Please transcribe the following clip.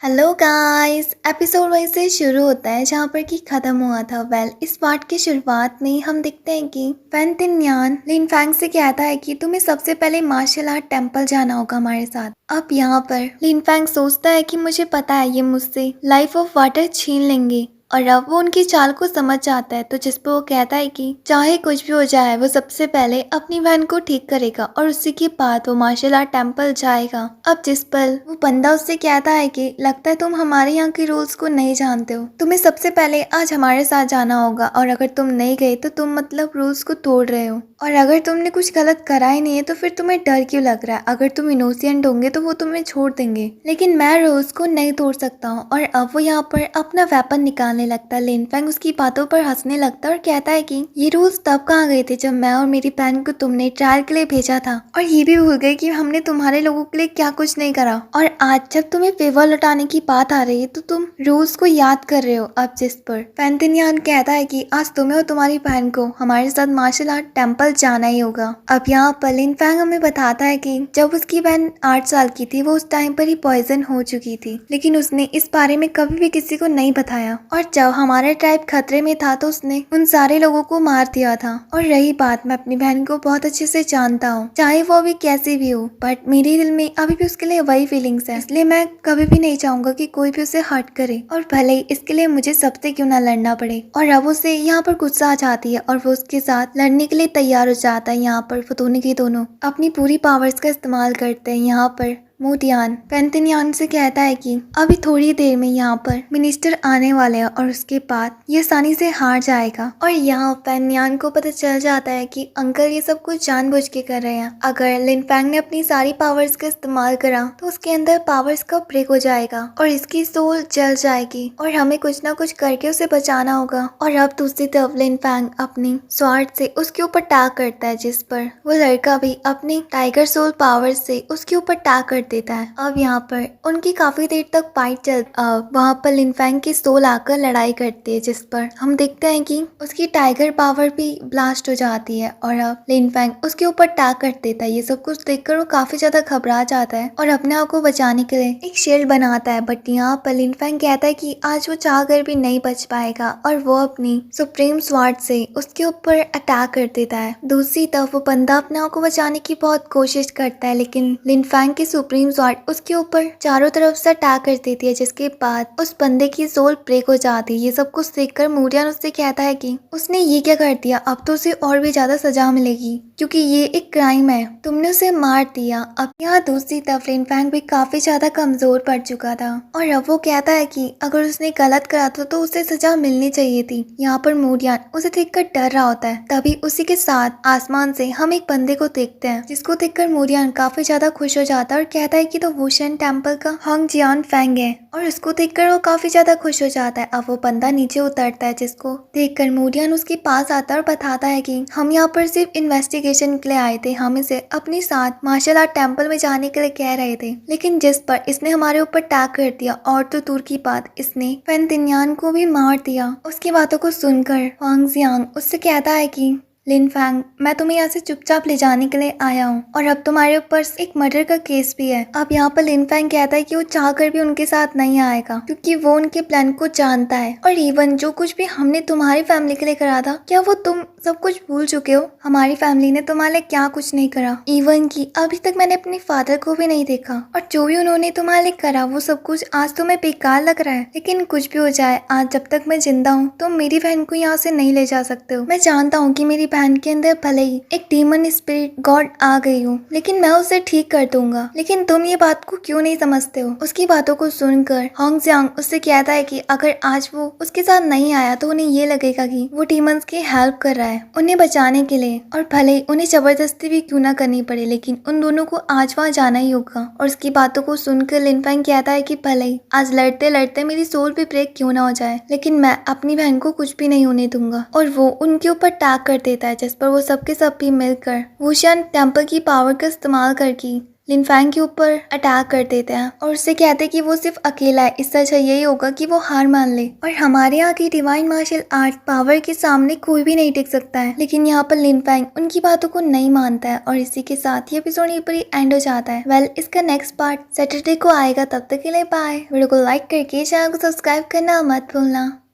Hello guys. Episode वहीं से शुरू होता है जहाँ पर कि खत्म हुआ था। इस पार्ट की शुरुआत में हम देखते हैं कि फैन तिन्यान लिन फैंग से कहता है कि तुम्हें सबसे पहले मार्शल आर्ट टेम्पल जाना होगा हमारे साथ। अब यहाँ पर लिन फैंग सोचता है कि मुझे पता है ये मुझसे लाइफ ऑफ वाटर छीन लेंगे, और अब वो उनकी चाल को समझ जाता है। तो जिस पर वो कहता है कि चाहे कुछ भी हो जाए वो सबसे पहले अपनी बहन को ठीक करेगा और उसी के बाद वो मार्शल आर्ट टेम्पल जाएगा। अब जिस पल वो बंदा उससे कहता है कि लगता है तुम हमारे यहाँ के रूल्स को नहीं जानते हो, तुम्हें सबसे पहले आज हमारे साथ जाना होगा, और अगर तुम नहीं गए तो तुम मतलब रूल्स को तोड़ रहे हो, और अगर तुमने कुछ गलत करा ही नहीं है तो फिर तुम्हें डर क्यों लग रहा है? अगर तुम इनोसेंट होंगे तो वो तुम्हें छोड़ देंगे, लेकिन मैं रूल्स को नहीं तोड़ सकता हूँ। और अब वो यहाँ पर अपना वेपन निकालने लगता है। लिन फैंग उसकी बातों पर हंसने लगता है और कहता है कि ये रूल्स तब कहाँ गए थे जब मैं और मेरी बहन को तुमने ट्रायल के लिए भेजा था, और ये भी भूल गए कि हमने तुम्हारे लोगों के लिए क्या कुछ नहीं करा, और आज जब तुम्हें फेवर लौटाने की बात आ रही है तो तुम रूल्स को याद कर रहे हो। अब जिस पर फैन तिन्यान कहता है कि आज तुम्हें और तुम्हारी बहन को हमारे साथ मार्शल आर्ट टेम्पल जाना ही होगा। अब यहाँ पर लिन फैंग हमें बताता है कि जब उसकी बहन 8 साल की थी वो उस टाइम पर ही पॉइजन हो चुकी थी, लेकिन उसने इस बारे में कभी भी किसी को नहीं बताया, और जब हमारा ट्राइब खतरे में था तो उसने उन सारे लोगों को मार दिया था। और रही बात, मैं अपनी बहन को बहुत अच्छे से जानता हूँ, चाहे वो अभी कैसी भी हो, बट मेरे दिल में अभी भी उसके लिए वही फीलिंग्स है, इसलिए मैं कभी भी नहीं चाहूंगा कि कोई भी उसे हर्ट करे, और भले ही इसके लिए मुझे सबसे क्यों ना लड़ना पड़े। और अब उसे यहाँ पर गुस्सा आ जाती है और वो उसके साथ लड़ने के लिए तैयार हो जाता है। यहाँ पर वो दोनों के दोनों अपनी पूरी पावर्स का इस्तेमाल करते हैं। यहाँ पर मोटियान पेंटिनियान से कहता है कि अभी थोड़ी देर में यहाँ पर मिनिस्टर आने वाले हैं और उसके बाद ये आसानी से हार जाएगा। और यहाँ पेन्यान को पता चल जाता है कि अंकल ये सब कुछ जानबूझ के कर रहे हैं। अगर लिन फैंग ने अपनी सारी पावर्स का इस्तेमाल करा तो उसके अंदर पावर्स का ब्रेक हो जाएगा और इसकी सोल जल जाएगी, और हमें कुछ ना कुछ करके उसे बचाना होगा। और अब दूसरी तरफ लिन फैंग अपनी स्वार्ड से उसके ऊपर टैग करता है, जिस पर वो लड़का भी अपनी टाइगर सोल पावर से उसके ऊपर टैग कर देता है। अब यहाँ पर उनकी काफी देर तक फाइट चल वहाँ पर लिन फैंग की सोल आकर लड़ाई करती है, जिस पर हम देखते हैं कि उसकी टाइगर पावर भी ब्लास्ट हो जाती है, और अब लिन फैंग उसके ऊपर टैग कर देता है। ये सब कुछ देखकर वो काफी ज्यादा घबरा जाता है और अपने आप को बचाने के लिए एक शील्ड बनाता है। बट यहाँ पर लिन फैंग कहता है कि आज वो चाह कर भी नहीं बच पाएगा, और वो अपनी सुप्रीम स्वार्ड से उसके ऊपर अटैक कर देता है। दूसरी तरफ वो बंदा अपने आप को बचाने की बहुत कोशिश करता है, लेकिन लिन फैंग की सुप्रीम स्वार्ड उसके ऊपर चारों तरफ से अटैक कर देती है, जिसके बाद उस बंदे की सोल ब्रेक हो जाती है। ये सब कुछ देखकर मूरियन उससे कहता है कि उसने ये क्या कर दिया, अब तो उसे और भी ज्यादा सजा मिलेगी क्योंकि ये एक क्राइम है, तुमने उसे मार दिया। अब यहाँ दूसरी तरफ लिन फैंग भी काफी ज्यादा कमजोर पड़ चुका था, और अब वो कहता है कि अगर उसने गलत करा था तो उसे सजा मिलनी चाहिए थी। यहाँ पर मूरियन उसे देखकर डर रहा होता है। तभी उसी के साथ आसमान से हम एक बंदे को देखते हैं, जिसको देखकर मूरियन काफी ज्यादा खुश हो जाता है और कहता है कि तो वुशन टेम्पल का हंग जियान फैंग है, और उसको देखकर वो काफी ज्यादा खुश हो जाता है। अब वो बंदा नीचे उतरता है, जिसको देखकर मूरियन उसके पास आता है और बताता है कि हम यहाँ पर सिर्फ इन्वेस्टिगेशन के लिए आए थे, हम इसे अपने साथ मार्शल आर्ट टेम्पल में जाने के लिए कह रहे थे, लेकिन जिस पर इसने हमारे ऊपर टैग कर दिया, और तो दूर की बात इसने फैन तिन्यान को भी मार दिया। उसकी बातों को सुनकर हंग जियांग उससे कहता है कि लिन फैंग, मैं तुम्हें यहाँ से चुपचाप ले जाने के लिए आया हूँ, और अब तुम्हारे ऊपर एक मर्डर का केस भी है। अब यहाँ पर लिन फैंग कहता है कि वो चाहकर भी उनके साथ नहीं आएगा क्योंकि वो उनके प्लान को जानता है, और इवन जो कुछ भी हमने तुम्हारी फैमिली के लिए करा था, क्या वो तुम सब कुछ भूल चुके हो? हमारी फैमिली ने तुम्हारे लिए क्या कुछ नहीं करा, इवन की अभी तक मैंने अपने फादर को भी नहीं देखा, और जो भी उन्होंने तुम्हारे लिए करा वो सब कुछ आज तुम्हें बेकार लग रहा है। लेकिन कुछ भी हो जाए, आज जब तक मैं जिंदा हूँ तुम मेरी बहन को यहाँ से नहीं ले जा सकते हो। मैं जानता हूँ कि मेरी बहन के अंदर भले ही एक डीमन स्पिरिट गॉड आ गई हूँ, लेकिन मैं उसे ठीक कर दूंगा, लेकिन तुम ये बात को क्यों नहीं समझते हो? उसकी बातों को सुनकर हॉन्ग जियांग उससे कहता है कि अगर आज वो उसके साथ नहीं आया तो उन्हें ये लगेगा कि वो डीमंस की हेल्प कर रहा है उन्हें बचाने के लिए, और भले ही उन्हें जबरदस्ती भी क्यों ना करनी पड़े, लेकिन उन दोनों को आज वहाँ जाना ही होगा। और उसकी बातों को सुनकर लिन फैंग कहता है कि भले ही आज लड़ते लड़ते मेरी सोल भी ब्रेक क्यों ना हो जाए, लेकिन मैं अपनी बहन को कुछ भी नहीं होने दूंगा। और वो उनके ऊपर टैग कर देता है, जिस पर वो सबके सब भी मिलकर वुशन टेम्पल की पावर का इस्तेमाल करके लिनफैंग के ऊपर अटैक कर देते हैं और उससे कहते हैं कि वो सिर्फ अकेला है, इससे अच्छा यही होगा कि वो हार मान ले। और हमारे यहाँ की डिवाइन मार्शल आर्ट पावर के सामने कोई भी नहीं टिक सकता है, लेकिन यहाँ पर लिनफैंग उनकी बातों को नहीं मानता है और इसी के साथ ये एपिसोड यहीं पर ही एंड हो जाता है। इसका नेक्स्ट पार्ट सैटरडे को आएगा, तब तक के लिए बाय। वीडियो को लाइक करके चैनल को सब्सक्राइब करना मत भूलना।